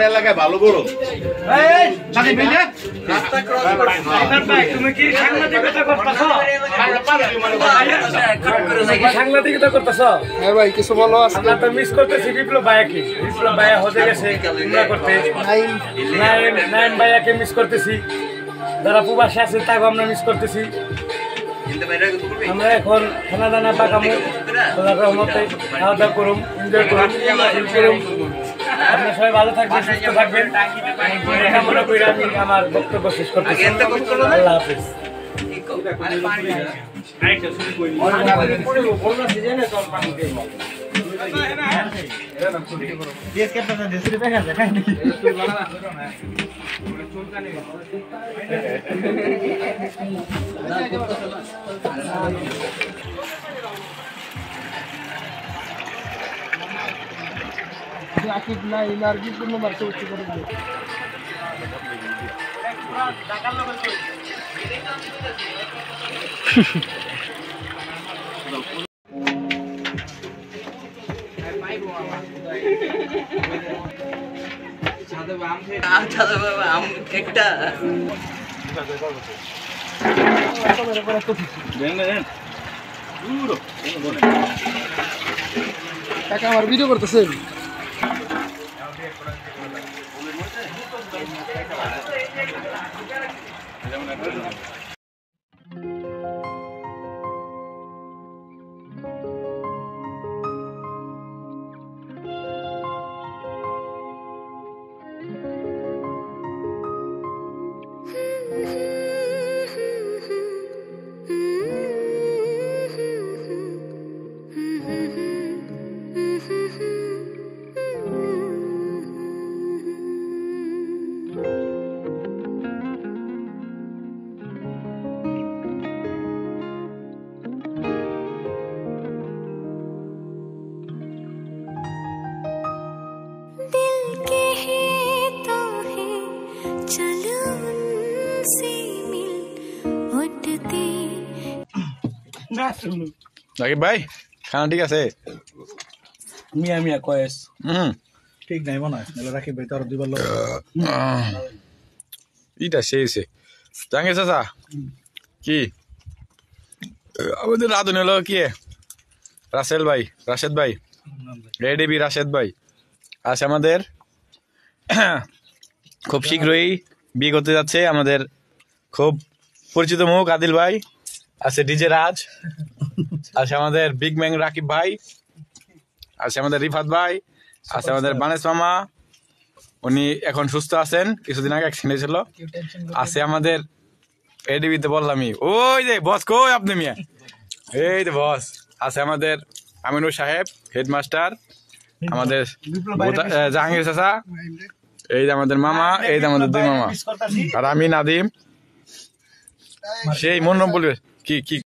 এলাকায় ভালো বড় সাংবাদিকতা করতেছ? হ্যাঁ ভাই, কিছু বলো। আমরা তো মিস করতেছি বিপ্লব ভাইয়াকে। বিপ্লব ভাইয়া হতে গেছে উমরা করতে। নাইম ভাইয়াকে মিস করতেছি। যারা প্রবাসী আছে তাকে আমরা মিস করতেছি। আমরা এখন খানা দানা পাকামো, আল্লাহর রহমতে খাওয়া দাওয়া করুন, এনজয় করুন। আপনারা সবাই ভালো থাকবেন, সুস্থ থাকবেন। কামনা করে আমি আমার বক্তব্য শেষ করতেছি। আল্লাহ হাফেজ। আমার ভিডিও করতেছেন? রাকিব ভাই, খানা ঠিক আছে? মিয়া মিয়া কয়েস ঠিক নাই মনে হয়। রাকিব ভাই তো আরো দুইবার ইটা শেষে জাহাঙ্গীর চাচা কি আমাদের রাধুন হলো কি রাসেল ভাই, রাশেদ ভাই, রেডিবি রাশেদ ভাই আছে আমাদের। খুব শীঘ্রই বিয়ে করতে যাচ্ছে আমাদের খুব পরিচিত মুখ আদিল ভাই। আছে ডিজে রাজ, আছে আমাদের বিগ ম্যাং রাকিব ভাই, আছে আমাদের রিফাত ভাই, আছে আমাদের বানেশ মামা, উনি এখন সুস্থ আছেন, কিছুদিন আগে অ্যাক্সিডেন্ট ছিল। আছে আমাদের এডিবিতে বললামই, ওই যে বস কই আপনি মিয়া, এই যে বস। আছে আমাদের আমিনুর সাহেব হেডমাস্টার, আমাদের জাহাঙ্গীর চাচা, এই যে আমাদের মামা, এই যে আমাদের দুই মামা, আর আমি নাদিম। সেই মন বলবে কি কি